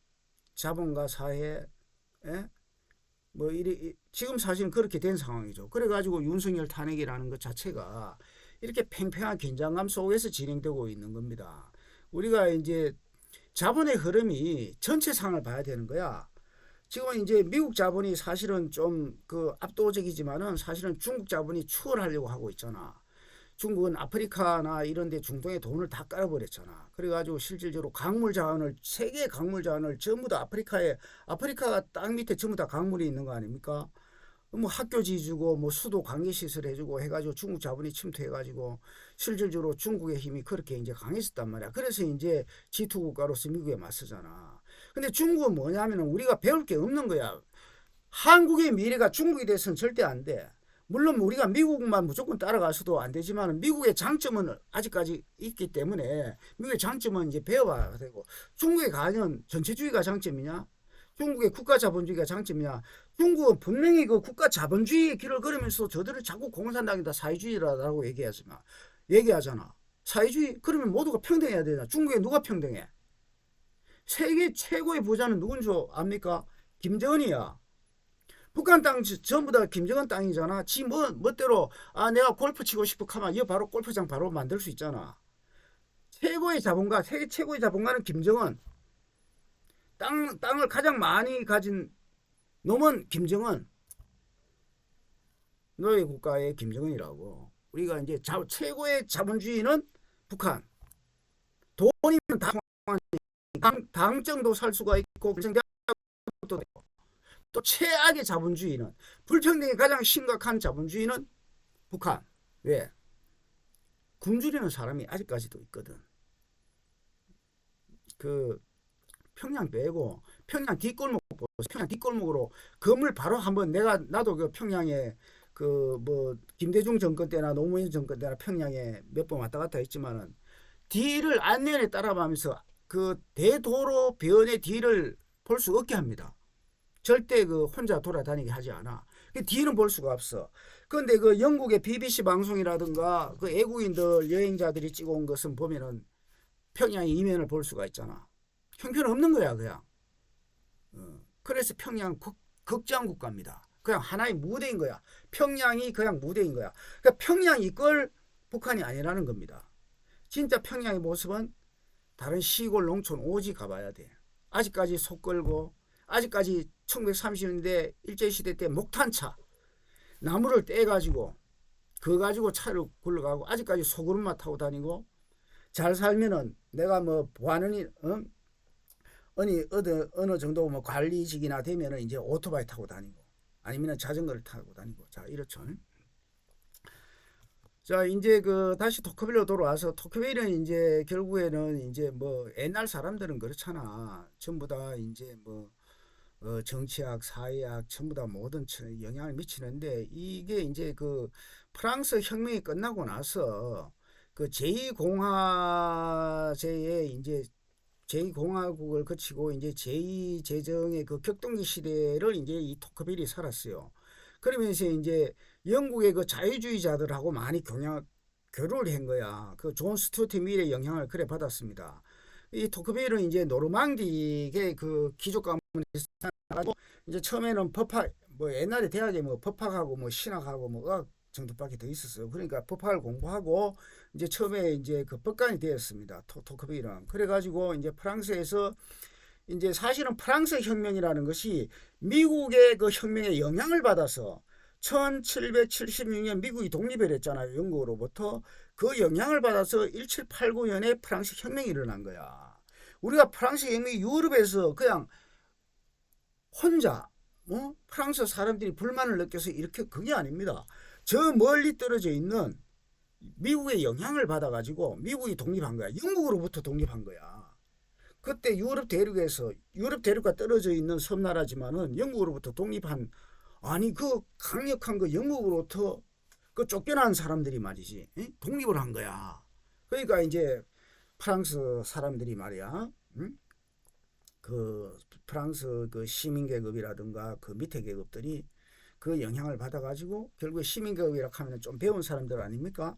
자본가 사회, 뭐 지금 사실은 그렇게 된 상황이죠. 그래가지고 윤석열 탄핵이라는 것 자체가 이렇게 팽팽한 긴장감 속에서 진행되고 있는 겁니다. 우리가 이제 자본의 흐름이 전체 상을 봐야 되는 거야. 지금은 이제 미국 자본이 사실은 좀 압도적이지만은 사실은 중국 자본이 추월하려고 하고 있잖아. 중국은 아프리카나 이런 데 중동에 돈을 다 깔아버렸잖아. 그래가지고 실질적으로 세계의 강물 자원을 전부 다 아프리카 땅 밑에 전부 다 강물이 있는 거 아닙니까? 뭐 학교 지주고 뭐 수도 관계시설 해주고 해가지고 중국 자본이 침투해가지고 실질적으로 중국의 힘이 그렇게 이제 강했었단 말이야. 그래서 이제 G2 국가로서 미국에 맞서잖아. 근데 중국은 뭐냐면은 우리가 배울 게 없는 거야. 한국의 미래가 중국에 대해서는 절대 안 돼. 물론 우리가 미국만 무조건 따라가서도 안 되지만 미국의 장점은 아직까지 있기 때문에 미국의 장점은 이제 배워봐야 되고 중국의 과연 전체주의가 장점이냐? 중국의 국가 자본주의가 장점이냐? 중국은 분명히 국가 자본주의의 길을 걸으면서 저들을 자꾸 공산당이다 사회주의라고 얘기하잖아. 사회주의? 그러면 모두가 평등해야 되잖아. 중국에 누가 평등해? 세계 최고의 부자는 누군 줄 압니까? 김정은이야. 북한 땅 전부 다 김정은 땅이잖아. 지 멋대로 내가 골프 치고 싶어 하면 이 바로 골프장 바로 만들 수 있잖아. 최고의 자본가, 세계 최고의 자본가는 김정은. 땅을 가장 많이 가진 놈은 김정은. 노예 국가의 김정은이라고. 우리가 이제 최고의 자본주의는 북한. 돈이면 다 당정도 살 수가 있고 대학도 있고. 또 최악의 자본주의는 불평등이 가장 심각한 자본주의는 북한. 왜? 굶주리는 사람이 아직까지도 있거든. 평양 빼고 평양 뒷골목 평양 뒷골목으로 건물 바로 한번 나도 평양에 김대중 정권 때나 노무현 정권 때나 평양에 몇 번 왔다 갔다 했지만은 뒤를 안면에 따라가면서 대도로 변의 뒤를 볼 수 없게 합니다. 절대 혼자 돌아다니게 하지 않아. 뒤는 볼 수가 없어. 그런데 영국의 BBC 방송이라든가 애국인들 여행자들이 찍어온 것은 보면은 평양의 이면을 볼 수가 있잖아. 형편없는 거야 그냥. 그래서 평양 극장 국가입니다. 그냥 하나의 무대인 거야. 평양이 그냥 무대인 거야. 그러니까 평양 이걸 북한이 아니라는 겁니다. 진짜 평양의 모습은 다른 시골 농촌 오지 가봐야 돼. 아직까지 속 끌고 아직까지 1930년대 일제시대 때 목탄차 나무를 떼가지고 그거 가지고 차를 굴러가고 아직까지 소구름만 타고 다니고 잘 살면은 내가 보안원이 어느 정도 관리직이나 되면은 이제 오토바이 타고 다니고 아니면 자전거를 타고 다니고 자 이렇죠. 자 이제 다시 토크빌로 돌아와서 토크빌은 이제 결국에는 이제 옛날 사람들은 그렇잖아. 전부 다 이제 정치학, 사회학 전부 다 모든 영향을 미치는데 이게 이제 프랑스 혁명이 끝나고 나서 제2공화제의 이제 제2공화국을 거치고 이제 제2제정의 격동기 시대를 이제 이 토크빌이 살았어요. 그러면서 이제 영국의 자유주의자들하고 많이 교류를 한 거야. 그 존 스튜어트 밀의 영향을 그래 받았습니다. 이 토크빌은 이제 노르망디의 그 귀족 가문에 가지고 이제 처음에는 법학 뭐 옛날에 대학에 뭐 법학하고 뭐 신학하고 뭐 의학 정도밖에 더 있었어요. 그러니까 법학을 공부하고 이제 처음에 이제 그 법관이 되었습니다. 토크빌은 그래가지고 이제 프랑스에서 이제 사실은 프랑스 혁명이라는 것이 미국의 그 혁명에 영향을 받아서 1776년 미국이 독립을 했잖아요. 영국으로부터. 그 영향을 받아서 1789년에 프랑스 혁명이 일어난 거야. 우리가 프랑스 혁명이 유럽에서 그냥 혼자 프랑스 사람들이 불만을 느껴서 이렇게 그게 아닙니다. 저 멀리 떨어져 있는 미국의 영향을 받아가지고 미국이 독립한 거야. 영국으로부터 독립한 거야. 그때 유럽 대륙에서 유럽 대륙과 떨어져 있는 섬나라지만은 영국으로부터 독립한 아니 그 강력한 그 영국으로부터 그 쫓겨난 사람들이 말이지 독립을 한 거야. 그러니까 이제 프랑스 사람들이 말이야. 응? 그 프랑스 그 시민 계급이라든가 그 밑에 계급들이 그 영향을 받아가지고 결국에 시민 계급이라 하면 좀 배운 사람들 아닙니까?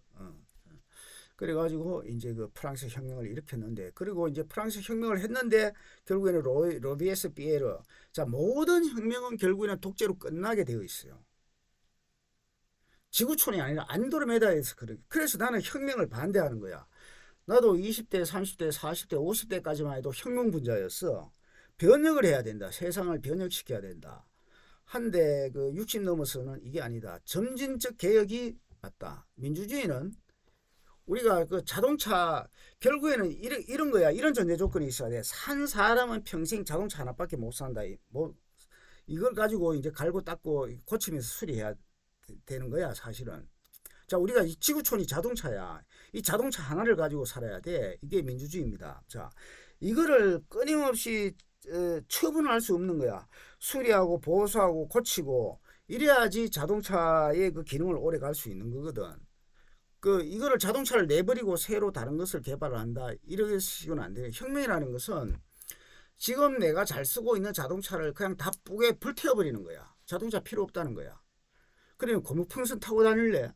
그래가지고 이제 그 프랑스 혁명을 일으켰는데 그리고 이제 프랑스 혁명을 했는데 결국에는 로비에스 피에르 자 모든 혁명은 결국에는 독재로 끝나게 되어 있어요. 지구촌이 아니라 안드로메다에서 그래. 그래서 나는 혁명을 반대하는 거야. 나도 20대, 30대, 40대, 50대까지만 해도 혁명 분자였어. 변혁을 해야 된다. 세상을 변혁시켜야 된다. 한데 그 60 넘어서는 이게 아니다. 점진적 개혁이 맞다. 민주주의는 우리가 그 자동차 결국에는 이런 거야. 이런 전제 조건이 있어야 돼. 산 사람은 평생 자동차 하나밖에 못 산다. 뭐 이걸 가지고 이제 갈고 닦고 고치면서 수리해야 되는 거야, 사실은. 자, 우리가 이 지구촌이 자동차야. 이 자동차 하나를 가지고 살아야 돼. 이게 민주주의입니다. 자, 이거를 끊임없이 처분할 수 없는 거야. 수리하고 보수하고 고치고 이래야지 자동차의 그 기능을 오래 갈 수 있는 거거든. 그 이거를 자동차를 내버리고 새로 다른 것을 개발한다. 이런 식은 안 돼요. 혁명이라는 것은 지금 내가 잘 쓰고 있는 자동차를 그냥 다 뿌게 불태워버리는 거야. 자동차 필요 없다는 거야. 그러면 고무풍선 타고 다닐래?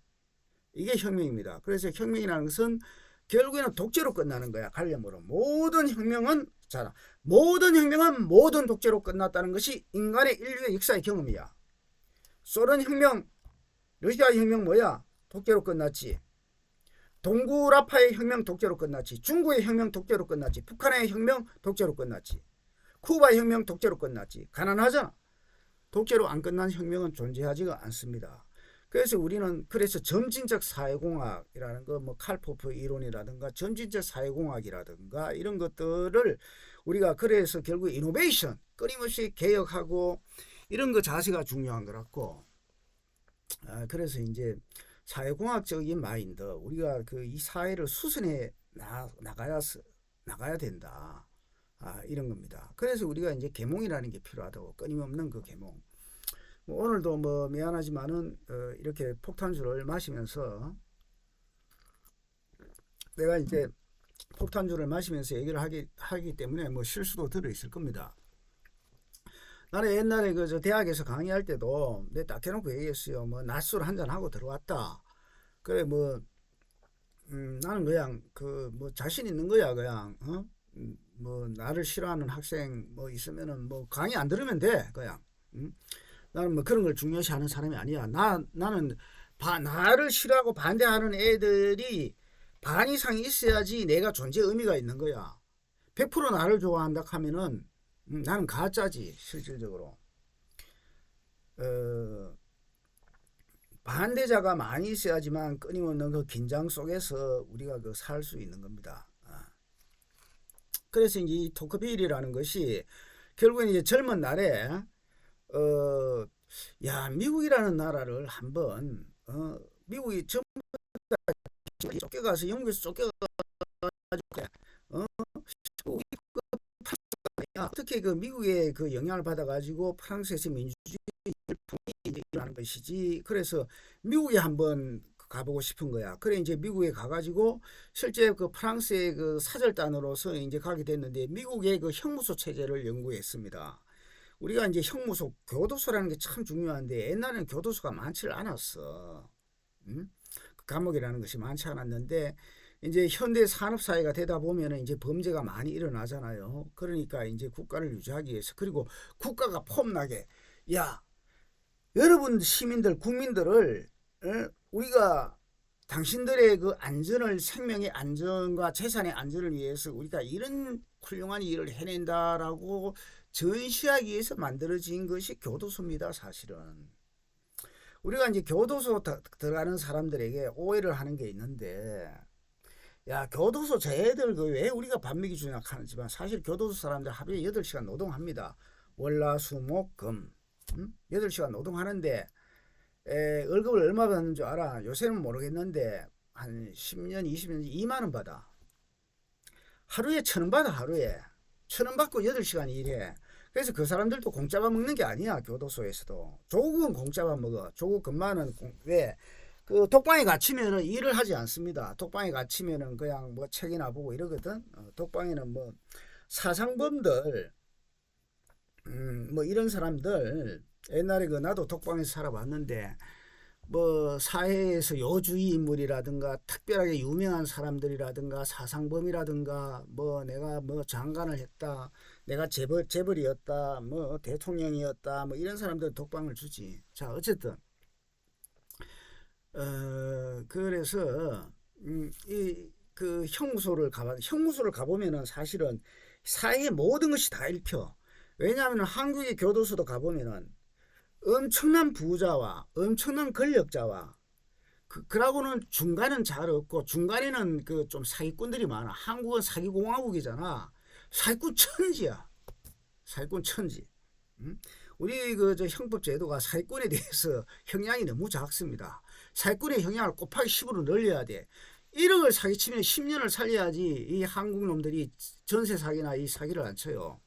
이게 혁명입니다. 그래서 혁명이라는 것은 결국에는 독재로 끝나는 거야. 관념으로. 모든 혁명은 모든 독재로 끝났다는 것이 인간의 인류의 역사의 경험이야. 소련 혁명, 러시아 혁명 뭐야? 독재로 끝났지. 동구라파의 혁명 독재로 끝났지. 중국의 혁명 독재로 끝났지. 북한의 혁명 독재로 끝났지. 쿠바의 혁명 독재로 끝났지. 가난하잖아. 독재로 안 끝난 혁명은 존재하지가 않습니다. 그래서 우리는 점진적 사회공학이라는 거 뭐 칼포프 이론이라든가 점진적 사회공학이라든가 이런 것들을 우리가 그래서 결국 이노베이션 끊임없이 개혁하고 이런 거 자세가 중요한 것 같고 그래서 이제 사회공학적인 마인드 우리가 그 이 사회를 수선해 나가야 된다. 이런 겁니다. 그래서 우리가 이제 계몽이라는 게 필요하다고 끊임없는 그 계몽. 오늘도 뭐 미안하지만은 이렇게 폭탄주를 마시면서 내가 이제 폭탄주를 마시면서 얘기를 하기 때문에 뭐 실수도 들어 있을 겁니다. 나는 옛날에 그 저 대학에서 강의할 때도 내 딱 해놓고 얘기했어요. 뭐 낮술 한잔 하고 들어왔다. 그래 뭐 나는 그냥 그 뭐 자신 있는 거야 그냥 뭐 나를 싫어하는 학생 뭐 있으면은 뭐 강의 안 들으면 돼 그냥. 나는 뭐 그런 걸 중요시하는 사람이 아니야. 나는 나를 싫어하고 반대하는 애들이 반 이상 있어야지 내가 존재 의미가 있는 거야. 100% 나를 좋아한다 하면은 나는 가짜지 실질적으로. 반대자가 많이 있어야지만 끊임없는 그 긴장 속에서 우리가 그 살 수 있는 겁니다. 그래서 이제 이 토크빌이라는 것이 결국엔 이제 젊은 날에 미국이라는 나라를 한번 미국이 전부 다 쫓겨가서 영국에서 쫓겨가지고 어떻게 그 미국의 그 영향을 받아가지고 프랑스에서 민주주의를 일어나는 것이지. 그래서 미국에 한번 가보고 싶은 거야. 그래 이제 미국에 가가지고 실제 그 프랑스의 그 사절단으로서 이제 가게 됐는데 미국의 그 형무소 체제를 연구했습니다. 우리가 이제 형무소 교도소라는 게 참 중요한데 옛날에는 교도소가 많지를 않았어. 감옥이라는 것이 많지 않았는데 이제 현대 산업 사회가 되다 보면은 이제 범죄가 많이 일어나잖아요. 그러니까 이제 국가를 유지하기 위해서 그리고 국가가 폼나게 야 여러분 시민들 국민들을 우리가 당신들의 그 안전을 생명의 안전과 재산의 안전을 위해서 우리가 이런 훌륭한 일을 해낸다라고 전시하기 위해서 만들어진 것이 교도소입니다. 사실은 우리가 이제 교도소 들어가는 사람들에게 오해를 하는 게 있는데 야 교도소 쟤들 그 왜 우리가 반미기 주장하는지만 사실 교도소 사람들 하루에 8시간 노동합니다. 월화수목금 8시간 노동하는데 월급을 얼마 받는 줄 알아? 요새는 모르겠는데 한 10년 20년 2만 원 받아. 하루에 1,000원 받아. 하루에 1,000원 받고 8시간 일해. 그래서 그 사람들도 공짜밥 먹는 게 아니야. 교도소에서도 조국은 공짜밥 먹어. 조국 근무하는 왜? 그 독방에 갇히면은 일을 하지 않습니다. 독방에 갇히면은 그냥 뭐 책이나 보고 이러거든. 독방에는 뭐 사상범들 뭐 이런 사람들 옛날에 그 나도 독방에서 살아봤는데 뭐 사회에서 요주의 인물이라든가 특별하게 유명한 사람들이라든가 사상범이라든가 뭐 내가 뭐 장관을 했다 내가 재벌이었다 뭐 대통령이었다 뭐 이런 사람들 독방을 주지. 자 어쨌든 그래서 이 그 형무소를 가보면은 사실은 사회의 모든 것이 다 읽혀. 왜냐하면 한국의 교도소도 가보면은 엄청난 부자와 엄청난 권력자와 그러고는 중간은 잘 없고 중간에는 그 좀 사기꾼들이 많아. 한국은 사기공화국이잖아. 사기꾼 천지야. 사기꾼 천지. 우리 그 저 형법 제도가 사기꾼에 대해서 형량이 너무 작습니다. 사기꾼의 형량을 곱하기 10으로 늘려야 돼. 1억을 사기치면 10년을 살려야지 이 한국 놈들이 전세 사기나 이 사기를 안 쳐요.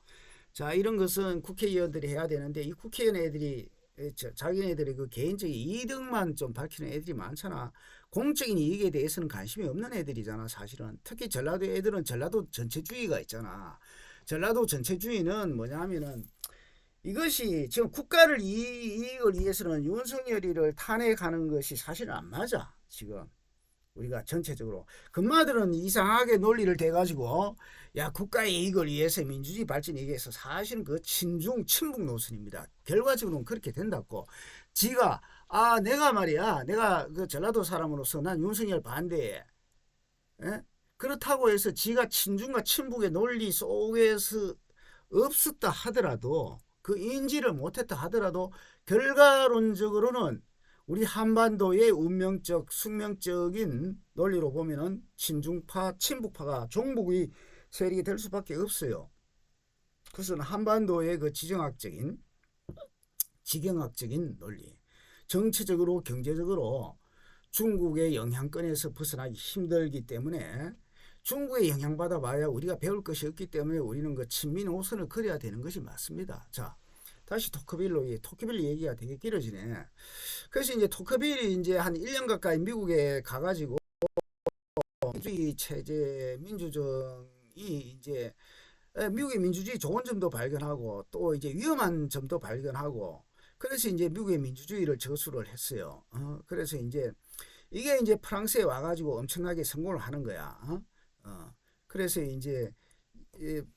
자 이런 것은 국회의원들이 해야 되는데 이 국회의원 애들이 자기네들의 그 개인적인 이득만 좀 밝히는 애들이 많잖아. 공적인 이익에 대해서는 관심이 없는 애들이잖아. 사실은 특히 전라도 애들은 전라도 전체주의가 있잖아. 전라도 전체주의는 뭐냐면은 이것이 지금 국가를 이익을 위해서는 윤석열이를 탄핵하는 것이 사실은 안 맞아. 지금 우리가 전체적으로 금마들은 이상하게 논리를 대가지고 야 국가의 이익을 위해서 민주주의 발전 얘기해서 사실은 그 친중 친북 노선입니다. 결과적으로는 그렇게 된다고. 지가 내가 말이야 내가 그 전라도 사람으로서 난 윤석열 반대해. 에? 그렇다고 해서 지가 친중과 친북의 논리 속에서 없었다 하더라도 그 인지를 못했다 하더라도 결과론적으로는 우리 한반도의 운명적 숙명적인 논리로 보면은 친중파 친북파가 종북의 세력이 될 수밖에 없어요. 그것은 한반도의 그 지정학적인 지경학적인 논리 정치적으로 경제적으로 중국의 영향권에서 벗어나기 힘들기 때문에 중국의 영향받아 봐야 우리가 배울 것이 없기 때문에 우리는 그 친미 노선을 그려야 되는 것이 맞습니다. 자 다시 토크빌 얘기가 되게 길어지네. 그래서 이제 토크빌이 이제 한 1년 가까이 미국에 가가지고 민주주의 체제 민주정이 이제 미국의 민주주의 좋은 점도 발견하고 또 이제 위험한 점도 발견하고 그래서 이제 미국의 민주주의를 저수를 했어요. 그래서 이제 이게 이제 프랑스에 와가지고 엄청나게 성공을 하는 거야. 그래서 이제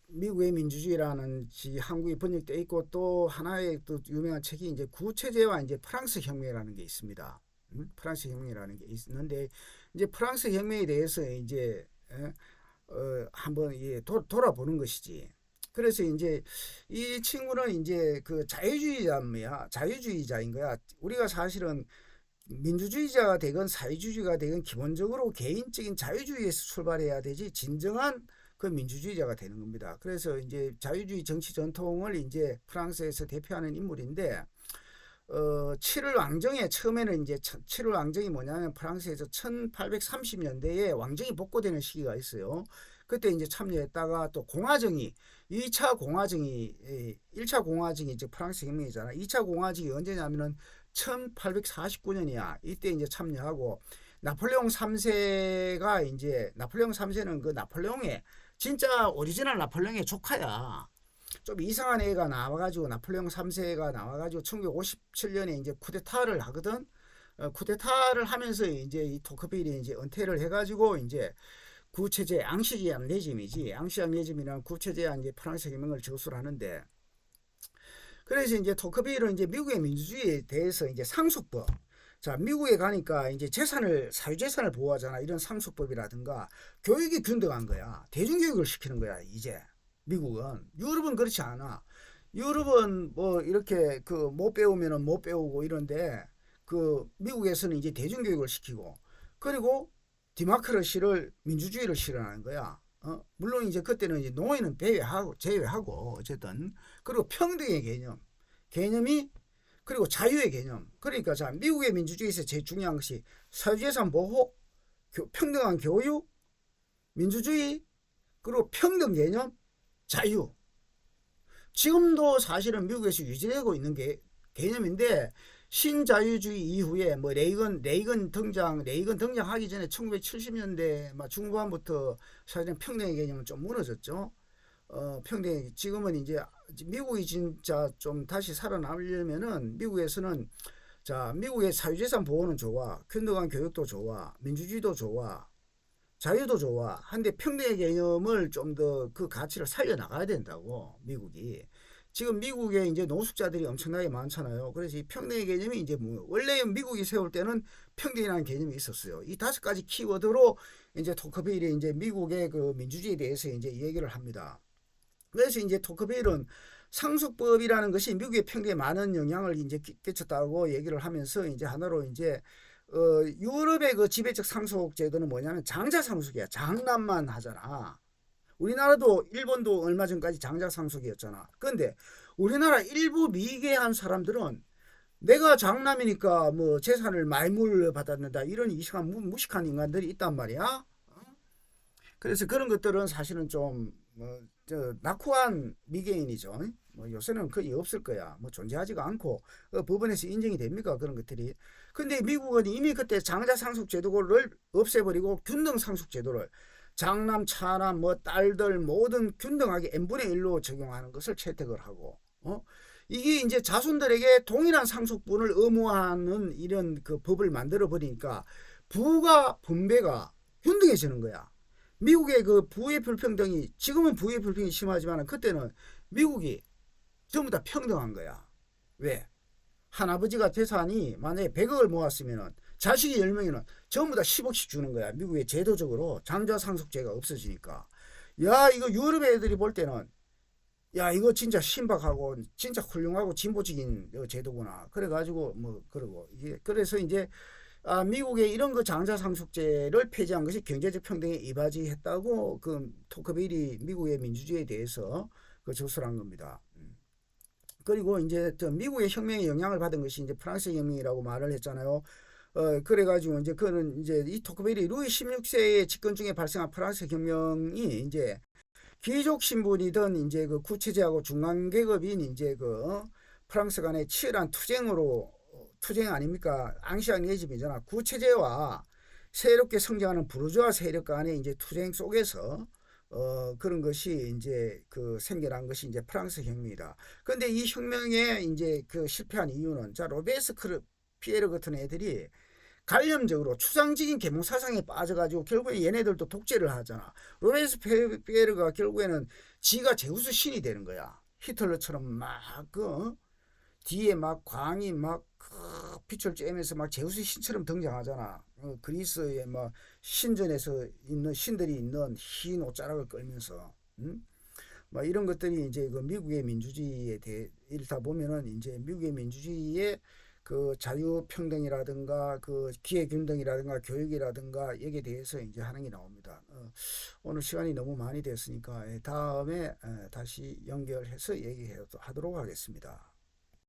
미국의 민주주의라는 한국에 번역되어 있고 또 하나의 또 유명한 책이 이제 구체제와 이제 프랑스 혁명이라는 게 있습니다. 프랑스 혁명이라는 게 있는데 이제 프랑스 혁명에 대해서 이제 한번 돌아보는 것이지. 그래서 이제 이 친구는 이제 그 자유주의자인 거야. 우리가 사실은 민주주의자가 되건 사회주의가 되건 기본적으로 개인적인 자유주의에서 출발해야 되지 진정한 그 민주주의자가 되는 겁니다. 그래서 이제 자유주의 정치 전통을 이제 프랑스에서 대표하는 인물인데 7월 왕정에 처음에는 이제 7월 왕정이 뭐냐면 프랑스에서 1830년대에 왕정이 복고되는 시기가 있어요. 그때 이제 참여했다가 또 공화정이 1차 공화정이 이제 프랑스 혁명이잖아. 2차 공화정이 언제냐면은 1849년이야. 이때 이제 참여하고 나폴레옹 3세가 이제 나폴레옹 3세는 그 나폴레옹의 진짜 오리지널 나폴레옹의 조카야. 좀 이상한 애가 나와가지고 나폴레옹 3세가 나와가지고 1957년에 이제 쿠데타를 하거든. 쿠데타를 하면서 이제 이 토크빌이 이제 은퇴를 해가지고 이제 구체제 앙시지앙 레짐이지, 앙시앙 레짐이란 구체제한 이제 프랑스 혁명을 저수를 하는데, 그래서 이제 토크빌은 이제 미국의 민주주의에 대해서 이제 상속법, 자 미국에 가니까 이제 재산을 사유재산을 보호하잖아. 이런 상속법이라든가 교육이 균등한 거야. 대중교육을 시키는 거야 이제. 미국은. 유럽은 그렇지 않아. 유럽은 뭐 이렇게 그 못 배우면은 못 배우고 이런데, 그 미국에서는 이제 대중교육을 시키고, 그리고 디모크라시를, 민주주의를 실현하는 거야. 물론 이제 그때는 이제 노예는 제외하고 어쨌든, 그리고 평등의 개념이, 그리고 자유의 개념. 그러니까 자 미국의 민주주의에서 제일 중요한 것이 사유재산 보호, 평등한 교육, 민주주의, 그리고 평등 개념, 자유. 지금도 사실은 미국에서 유지되고 있는 게 개념인데, 신자유주의 이후에 뭐 레이건 등장하기 전에 1970년대 중반부터 사실은 평등의 개념은 좀 무너졌죠. 지금은 이제 미국이 진짜 좀 다시 살아나려면은 미국에서는, 자 미국의 사유재산 보호는 좋아, 균등한 교육도 좋아, 민주주의도 좋아, 자유도 좋아. 한데 평등의 개념을 좀 더 그 가치를 살려나가야 된다고, 미국이. 지금 미국에 이제 노숙자들이 엄청나게 많잖아요. 그래서 이 평등의 개념이 이제 뭐, 원래 미국이 세울 때는 평등이라는 개념이 있었어요. 이 5가지 키워드로 이제 토크빌이 이제 미국의 그 민주주의에 대해서 이제 얘기를 합니다. 그래서 이제 토크빌은 상속법이라는 것이 미국의 평등에 많은 영향을 이제 끼쳤다고 얘기를 하면서, 이제 하나로 이제 유럽의 그 지배적 상속 제도는 뭐냐면 장자 상속이야. 장남만 하잖아. 우리나라도, 일본도 얼마 전까지 장자 상속이었잖아. 그런데 우리나라 일부 미개한 사람들은 내가 장남이니까 뭐 재산을 말물 받았는다, 이런 이상한 무식한 인간들이 있단 말이야. 그래서 그런 것들은 사실은 좀 낙후한 미개인이죠. 뭐 요새는 거의 없을 거야. 뭐 존재하지가 않고 법원에서 인정이 됩니까, 그런 것들이. 근데 미국은 이미 그때 장자 상속 제도를 없애버리고 균등 상속 제도를, 장남, 차남, 뭐 딸들 모든 균등하게 n분의 1로 적용하는 것을 채택을 하고, 이게 이제 자손들에게 동일한 상속분을 의무화하는 이런 그 법을 만들어 버리니까 부가 분배가 균등해지는 거야. 미국의 그 부의 불평등이, 지금은 부의 불평이 심하지만 그때는 미국이 전부 다 평등한 거야. 왜? 할아버지가 재산이 만약에 100억을 모았으면은 자식이 10명이면 전부 다 10억씩 주는 거야. 미국의 제도적으로 장자상속제가 없어지니까. 야, 이거 유럽 애들이 볼 때는, 야, 이거 진짜 신박하고 진짜 훌륭하고 진보적인 제도구나. 그래가지고 뭐 그러고, 이게 그래서 이제 미국의 이런 그 장자상속제를 폐지한 것이 경제적 평등에 이바지했다고 그 토크빌이 미국의 민주주의에 대해서 그 조술한 겁니다. 그리고 이제 미국의 혁명에 영향을 받은 것이 이제 프랑스 혁명이라고 말을 했잖아요. 그래가지고 이제 그는 이제 이 토크빌이 루이 16세의 집권 중에 발생한 프랑스 혁명이 이제 귀족 신분이든 이제 그 구체제하고 중간 계급인 이제 그 프랑스 간의 치열한 투쟁 아닙니까? 앙시앙 레짐이잖아. 구체제와 새롭게 성장하는 부르주아 세력 간의 이제 투쟁 속에서 그런 것이 이제 그 생겨난 것이 이제 프랑스 혁명이다. 그런데 이 혁명에 이제 그 실패한 이유는, 자 로베스크르 피에르 같은 애들이 관념적으로 추상적인 계몽 사상에 빠져가지고 결국에 얘네들도 독재를 하잖아. 로베스피에르가 결국에는 지가 제우스 신이 되는 거야. 히틀러처럼 막 뒤에 막 광이 막 빛을 쬐면서 막 제우스 신처럼 등장하잖아. 그리스의 막 신전에서 있는 신들이 있는 흰 옷자락을 끌면서, 막 이런 것들이 이제 그 미국의 민주주의에 대해 읽다 보면은 이제 미국의 민주주의의 그 자유평등이라든가 그 기회균등이라든가 교육이라든가 여기에 대해서 이제 하는 게 나옵니다. 오늘 시간이 너무 많이 됐으니까 다음에 다시 연결해서 얘기하도록 하겠습니다.